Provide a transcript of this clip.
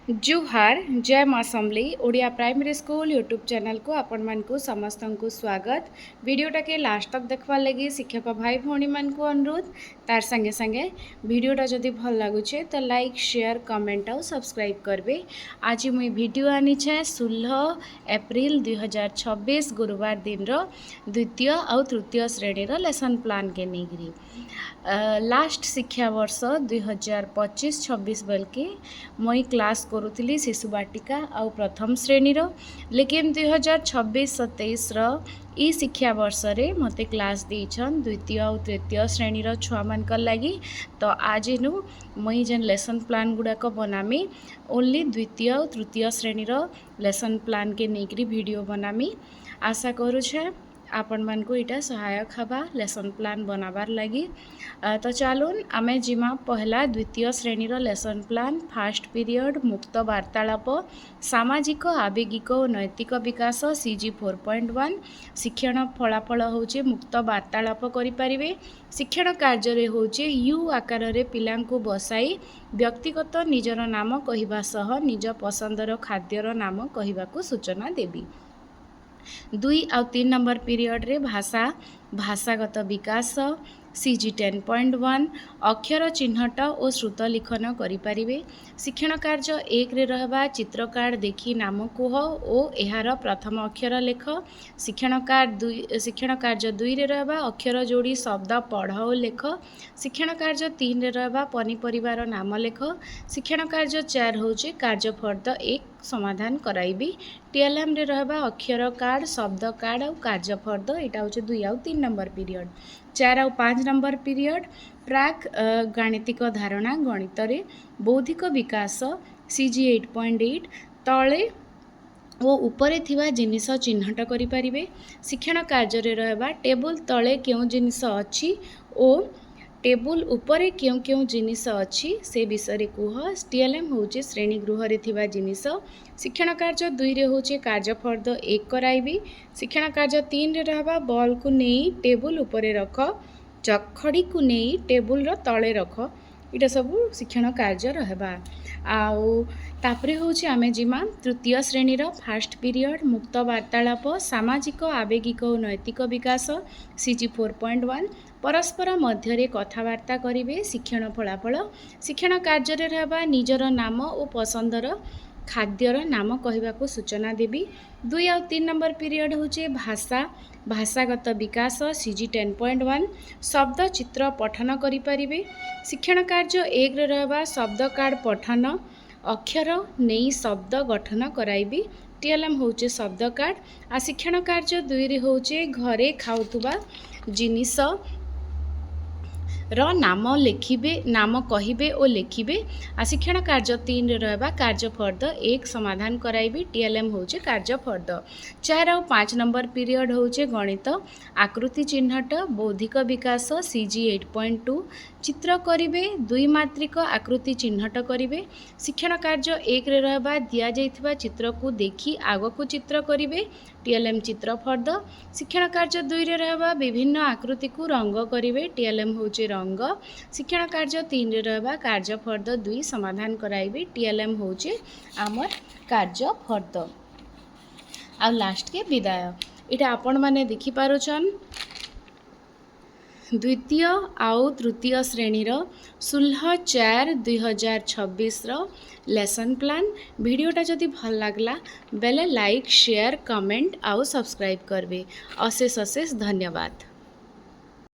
जुहार जय माँ Samalei Odia primary school YouTube channel को आपण मान को समस्त को स्वागत। वीडियोटा के लास्ट तक देखवार लगी शिक्षक भाई भौणी मान को अनुरोध तार संगे संगे वीडियोटा जदि भल लगुचे तो लाइक शेयर कमेंट और सब्सक्राइब करबे। आज मुई वीडियो आनी छे 16 एप्रिल 2026 गुरुवार दिन रो द्वितीय और तृतीय श्रेणी रो लेसन प्लान के नेगरी लास्ट शिक्षा वर्ष 2025-26 बेल के मुई क्लास करुली शिशु बाटिका आउ प्रथम श्रेणी रो लेकिन 2026-27 रो ई शिक्षा वर्ष रे मते क्लास देछन द्वितीय और तृतीय श्रेणी रो छुआ मानकर लगी। तो आज नु मुई जेन लेसन प्लान गुड़ाक बनामी ओनली द्वितीय और तृतीय श्रेणी रो लेसन प्लान के नेकरी वीडियो बनामी। आशा करूछे आपण मान को इटा सहायक हवा लेसन प्लान बनाबार लगी। तो चलून आमे जिमा पहला द्वितीय श्रेणी रो लेसन प्लान फास्ट पीरियड मुक्त वार्तालाप सामाजिक आवेगिक और नैतिक विकास CG 4.1 शिक्षण फलाफल होचे मुक्त वार्तालाप करि परिबे। शिक्षण कार्य रे होचे यू आकार रे पिलां को बसाई व्यक्तिगत निजर नाम कहिबा सह निज पसंदर खाद्यर नाम कहिबा को सूचना देबी। 2 और 3 नंबर पीरियड रे भाषागत विकास CG 10.1 अक्षर चिन्हट और श्रुत लिखन करि परिबे। शिक्षण कार्य 1 रे रहबा चित्र कार्ड देखी नाम कुह और एहार प्रथम अक्षर लेख। शिक्षण कार्य 2 रे रहबा अक्षर जोड़ी शब्द पढ़ और लेख। शिक्षण कार्य 3 रे रहबा पनीपरिवार नाम लेख। शिक्षण कार्य 4 होचे कार्यफर्द 1 समाधान कराइबी। TLM रे रहबा अक्षर कार्ड शब्द कार्ड और कार्यफर्द एटा होचे 2 और 3 नंबर पीरियड। 4 और 5 नंबर पीरियड प्राक गाणितिक धारणा गणित रे बौद्धिक विकास CG 8.8 तले वो उपरे थिबा जिनिस चिन्हट करि परिबे। शिक्षण कार्य रे रहबा टेबल तले केउ जिनिस अछि ओ टेबुल उपरे क्यों क्यों जिनिस अच्छी से विषय रे कुह। TLM होचे श्रेणी गृह रे थिबा जिनिस। शिक्षण कार्य 2 रे होचे कार्यफर्द 1 कराइबी। शिक्षण कार्य 3 रे रहबा बॉल को नहीं टेबुल उपरे रख चखड़ी को नहीं टेबुल रो तले रख इटा सब शिक्षण कार्य रहबा। आउ तापरे होचे आमे जिमा तृतीय श्रेणी रो फास्ट पीरियड मुक्त वार्तालाप सामाजिक आवेगिक और नैतिक विकास CG 4.1 परस्पर मध्य कथबार्ता करिवे शिक्षण फलाफल। शिक्षण कार्य रे रहबा निजर नाम और पसंदर खाद्यर नाम कहवा को सूचना देवी। 2 और 3 नंबर पीरियड होचे भाषागत विकास CG 10.1 शब्द चित्र पठन करि परिबे। शिक्षण कार्य 1 रे रहबा शब्द कार्ड पठन अक्षर नहीं शब्द गठन कराइबी। TLM होचे शब्द कार्ड। आ शिक्षण कार्य 2 रे होचे घरे खाउतुबा जिनिस नाम लिखिबे नाम कहिबे और लिखिबे। आ शिक्षण कार्य 3 रे रहबा कार्यफर्द 1 समाधान कराइबी। TLM होचे कार्यफर्द। 4 और 5 नंबर पीरियड होचे गणित आकृति चिन्हट बौद्धिक विकास CG 8.2 चित्र करिवे 2 मात्रिक आकृति चिन्हट करिवे। शिक्षण कार्य 1 रे रहबा दिया जाइथिबा चित्र को देखी आग को चित्र करिवे। TLM चित्र फर्द। शिक्षण कार्य 2 रे रहबा विभिन्न आकृति को रंग करिवे। TLM होचे रंग। शिक्षण कार्य 3 रे रहबा कार्यफर्द 2 समाधान कराइबे। TLM होचे आमर कार्यफर्द। आ लास्ट के विदाय इटा आपण माने देखि पारुछन द्वितीय आउ तृतीय श्रेणी रो 16/4/2026 रो लेसन प्लान। वीडियोटा जदि भल लागला बेले लाइक शेयर कमेंट आउ सब्सक्राइब करबे। अशेष अशेष धन्यवाद।